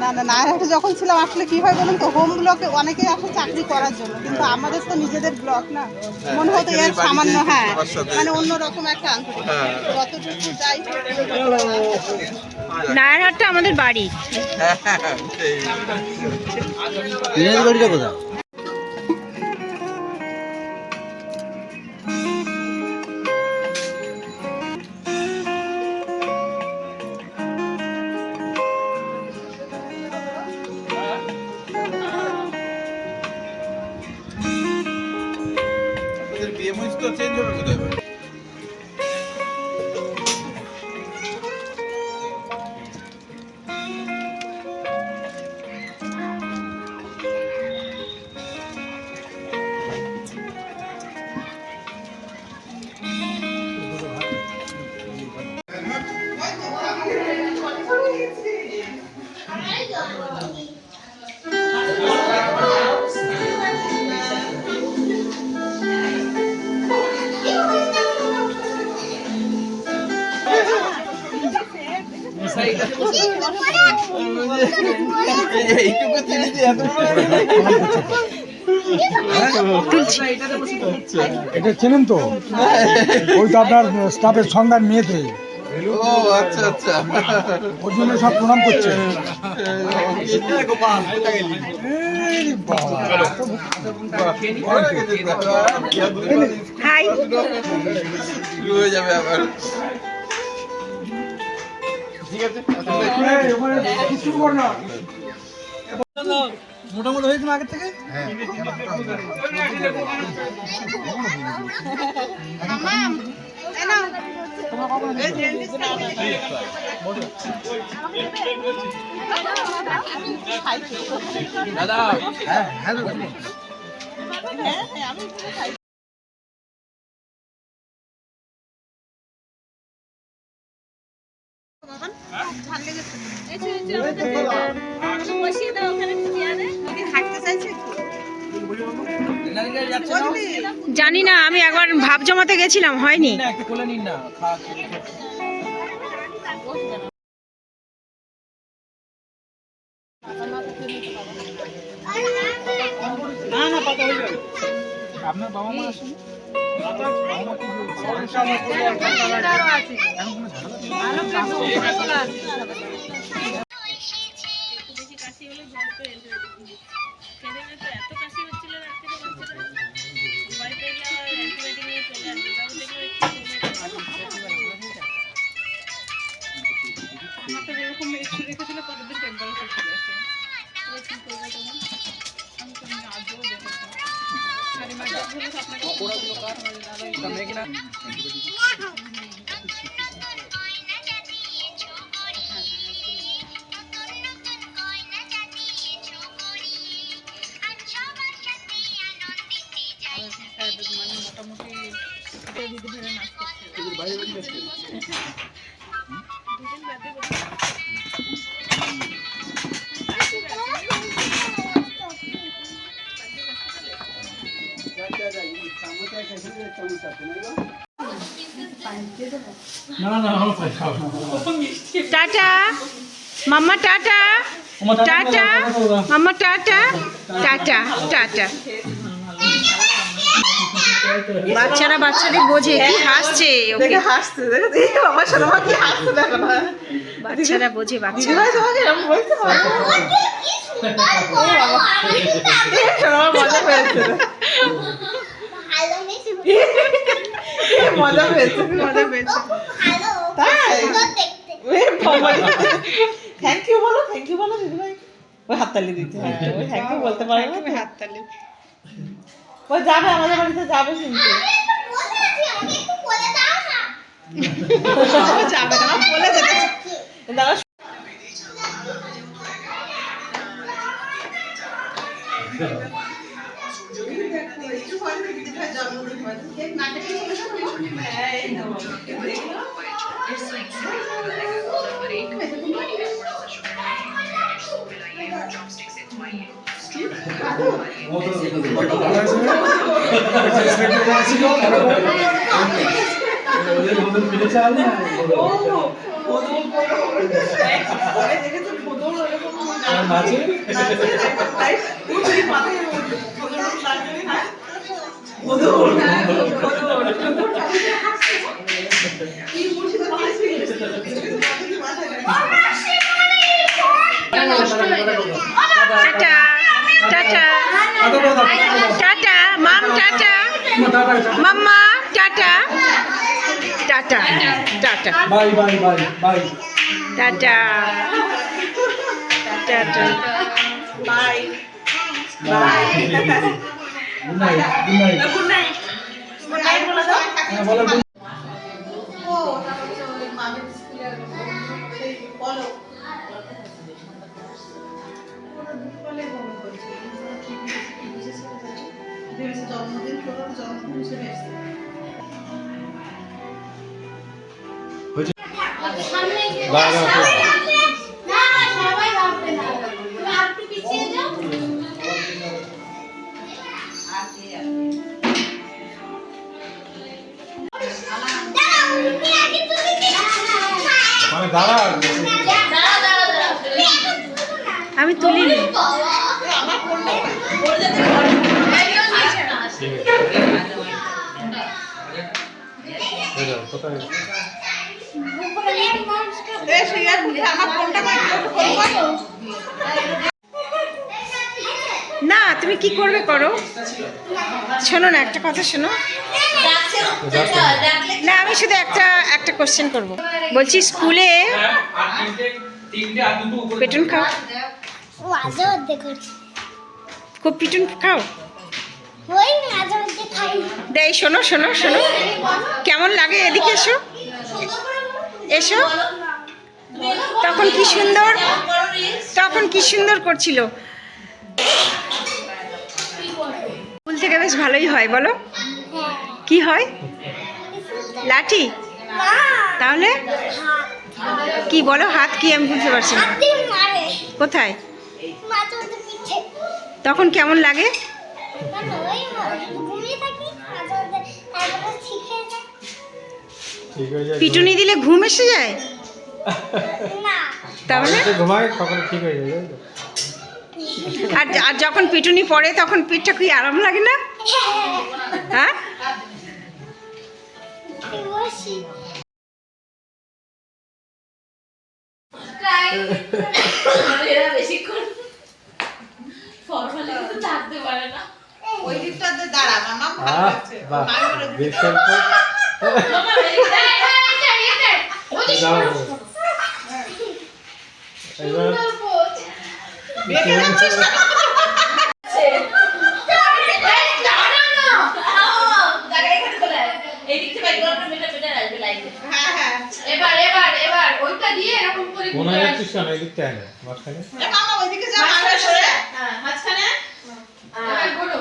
না না নারায়ণহাটে যখন ছিলাম আসলে কি হয় বলুন তো, হোম ব্লকে অনেকেই আসে চাকরি করার জন্য, কিন্তু আমাদের তো নিজেদের ব্লক না, মনে হতো এর সামান্য মানে অন্যরকম একটা আন্তরিক যতটুকু যাই। নারায়ণহাটটা আমাদের বাড়ি। বাড়িটা কোথায়? চেঞ্জ হবে কোথায়? এটা চেনেন তো, ওই তো আপনার স্টাফের সন্ধান মেয়েতে। ও আচ্ছা আচ্ছা, ওর জন্য সব প্রণাম করছে। হাই হয়ে যাবে আবার। ঠিক আছে, মোটামুটি হয়েছে না আগের থেকে। দাদা হ্যাঁ হ্যাঁ জানি না, আমি একবার ভাব জমাতে গেছিলাম, হয়নি। আপনার বাবা মা আসেন? Tata mamma, tata tata mamma, tata tata tata. বাচ্চারা বাচ্চাদের বোঝে, কি হাসছে, ওকে হাসতে দেখো আমার সাথে কি হাসতে দেখো না, বাচ্চারা বোঝে, বাচ্চারা। তোমাকে এরকম বলতে পারে, মজা পেয়েছে, মজা পেয়েছে, মজা পেয়েছে। তাই থ্যাংক ইউ বলো, থ্যাংক ইউ বলো দিদি ভাই। ওই হাততালি দিতে হয়, ওই থ্যাংক ইউ বলতে পারে না, হাততালি। ওই যাবে আমাদের বাড়িতে, যাবে কিন্তু যাবে না, বলে যেতে দাঁড়া। Tata tata tata mum tata mamma tata tata tata bye bye bye bye tata tata good night good night হ্যাঁ বলো ও ওটা হচ্ছে ওই মামির স্কুলের সেই বলো ওরা দুপুরবেলায় বমি করছে কি বিশেষ করে জানি ভেবেছে জন্মদিন করো জন্মদিন হিসেবে এসছে দাঁড়া আমি তুলিনি না তুমি কি করবে করো শোনো না একটা কথা শোনো না আমি শুধু একটা কোশ্চেন করব বলছি স্কুলে পেটুন খাও খুব পিটুন খাও দেয় শোনো শোনো শোনো কেমন লাগে এদিকে এসো এসো তখন কি সুন্দর করছিল স্কুল থেকে বেশ ভালোই হয় বলো কি হয় লাঠি তাহলে কি বলো হাত কি আমি বুঝতে পারছি না কোথায় তখন কেমন লাগে পিটুনি দিলে ঘুম এসে যায় তাহলে ঘুমায় সকালে ঠিক হয়ে যাবে আর যখন পিটুনি পড়ে তখন পিঠটা কি আরাম লাগে না হ্যাঁ ওই দিকটাতে দাঁড়া মামা ভালো লাগছে এবার ওইটা দিয়ে এরকম করে মনে হচ্ছে না এই দিকটা না মাঝখানে মামা ওইদিকে যা মাঝখানে মাঝখানে এবার বলো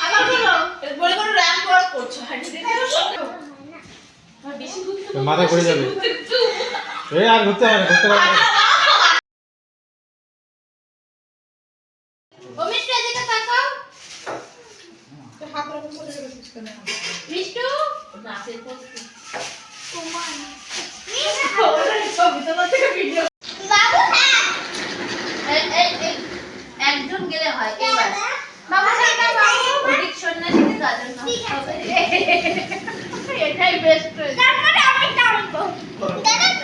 আবার বলো বলে বলে র‍্যাম্প ওয়াক করছো হাঁটি দিতে বেশি ঘুরতে মাথা ঘুরে যাবে এই আর ঘুরতে পারবে না ও মিষ্টি এদিকে তাকাও হাত রকম করে রেখেছিস কেন মিষ্টু নাচের পোস্ট একজন গেলে হয় এবার বাবা ওদিক সন্ন্যাসীদের গাজন না এটাই বেস্ট তারপরে আমি টানবো দাদা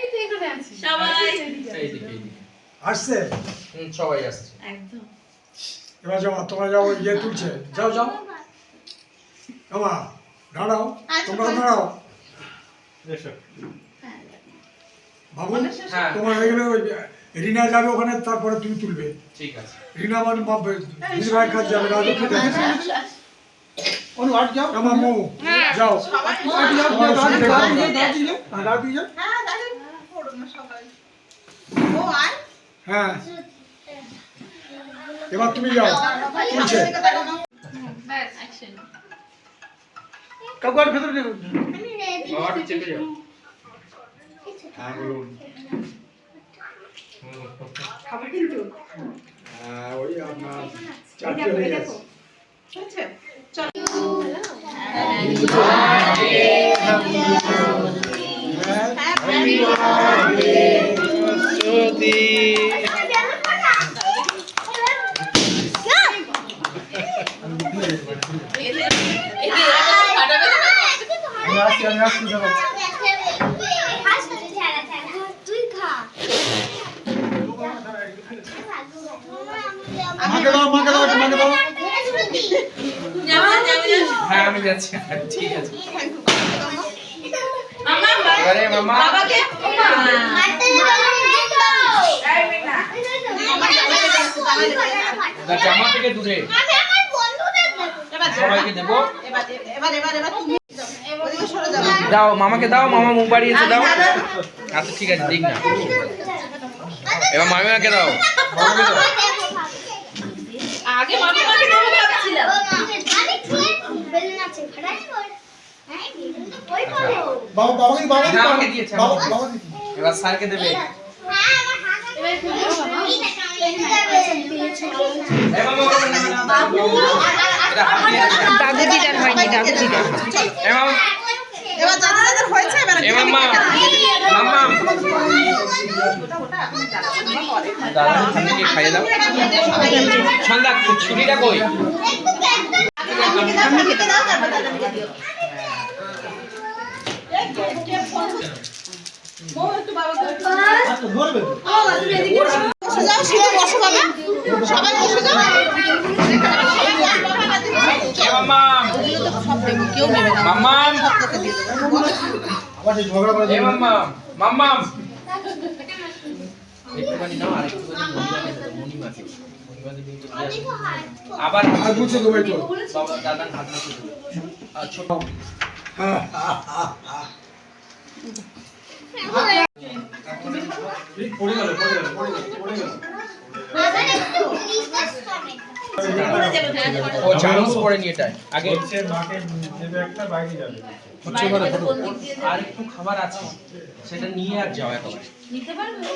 এই তো এখানে আছি আসছে সবাই আসছে। একদম এবার যাও, তোমরা যাও, ইয়ে তুলছে, যাও যাও আমা, দাঁড়াও, তোমরা দাঁড়াও বাবু, হ্যাঁ। তোমার হয়ে গেলে ওই রিনা যাবে ওখানে, তারপরে তুমি তুলবে। ঠিক আছে। রিনা মানে দিদিভাই কাজ যাবে, রাজু খেতে আমার মৌ যাও, তোমার অসুবিধা নেই। হ্যাঁ দাঁড়িয়ে পড়ো না সবাই। ও আয় হ্যাঁ, এবার তুমি যাও, তুলছে। ব্যাস অ্যাকশন বাবা চেপে যাও। হ্যাঁ বলুন। খাবার কিন্তু হ্যাঁ, ওই আপনার চারটে হয়ে গেছে। হয়েছে? চলো। আমি আসছি, দাঁড়াও। মাকে দাও, মাকে দাও, একটু মাকে দাও। হ্যাঁ আমি যাচ্ছি। ঠিক আছে। এবারে মামা এবার জামা থেকে দূরে সবাইকে দেবো। এবার তুমি যাও। ওদিকে সরে যাও। দাও মামাকে দাও, মামা মুখ বাড়িয়েছে, দাও। আচ্ছা ঠিক আছে, দিক না। এবার মামিমাকে দাও। আগে মামিমাকে দেবো ভাবছিলাম বাবা, বাবাকে, বাবাকে, হ্যাঁ, আমাকে দিয়েছে, আমাকে দিয়েছে। বাবাকে। এবার স্যারকে দেবে। এই মামা, এটা হাত দিয়ে দেবে। দাদু দিদার হয়নি, দাদু দিদার। এই মামা, এবার যাদের হয়েছে এবার এই মামা, মামা। দাদা সামনে খাইয়ে দাও। সন্ধ্যা ছুরিটা কই? বসে যাও, সিটে বসো বাবা। সবাই বসে যাও। এই মামা, কেউ নেবে না। মামা, তোকে দিয়ে দেবো। আবার সেই ঝগড়া করে এই মামা, মামা। একটুখানি নাও, আর একটুখানি মণিমা দেবে। মণিমা দেবে কিন্তু দিয়ে আসবে। আবার আর বুঝছো তো, তো বাবা দাদার হাত মুছে দেবে। আর ছোট পড়ে গেল, পড়ে গেল, পড়ে গেল, পড়ে গেল। ও চামচ পড়ে নিয়ে এটাই আগে মাকে দেবে একটা, বাইরে যাবে। আর একটু খাবার আছে, সেটা নিয়ে আর যাও একেবারে। নিতে পারবে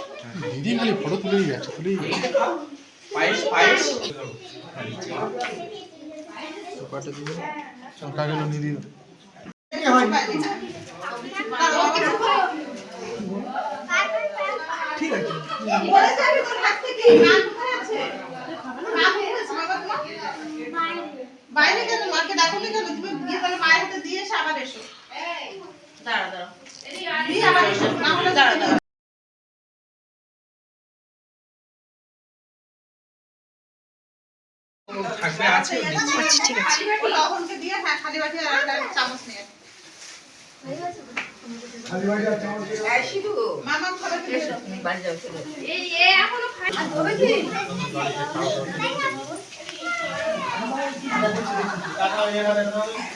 দিদি খালি ফটো তুলেই যাচ্ছে, তুলেই যাচ্ছে। পায়েস পায়েস টাকাগুলো নিয়ে দিও। ঠিক আছে। বাইরে গেলে মাকে ডাকো না কেন? তুমি গিয়ে তাহলে মায়ের হাতে দিয়ে এসে আবার এসো। দাঁড়া দাঁড়া দিয়ে আবার এসো, না হলে দাঁড়া দাঁড়া। থাকবে আছে আচ্ছা ঠিক আছে। ও লবণকে দিয়ে, হ্যাঁ, খালি বাটি আর একটা চামচ নিয়ে। খালি বাইরে আর চামচ দিয়ে। মামা খাবার দিয়ে এসো। এই এ এখনো খাই আর হবে কি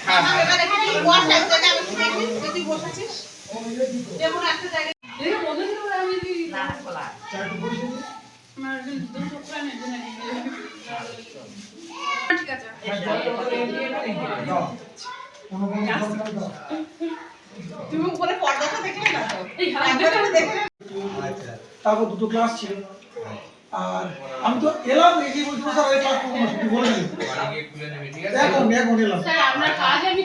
মামা এবার এখানে বস, এক জায়গায় আমি দেখি যে তুই বসেছিস। যেমন একটা জায়গায় দাও। কোনো কোনো দরকার দাও। তুমি উপরে পর্দাটা দেখলে না তো? একবার দেখলে তারপর দুটো ক্লাস ছিল, আর আমি তো এলাম, এই যে বলছিল স্যার এই ক্লাস করবো না, শুধু বলে দিন। খুলে নেবে, ঠিক আছে? এখন এলাম। স্যার আপনার কাজ আমি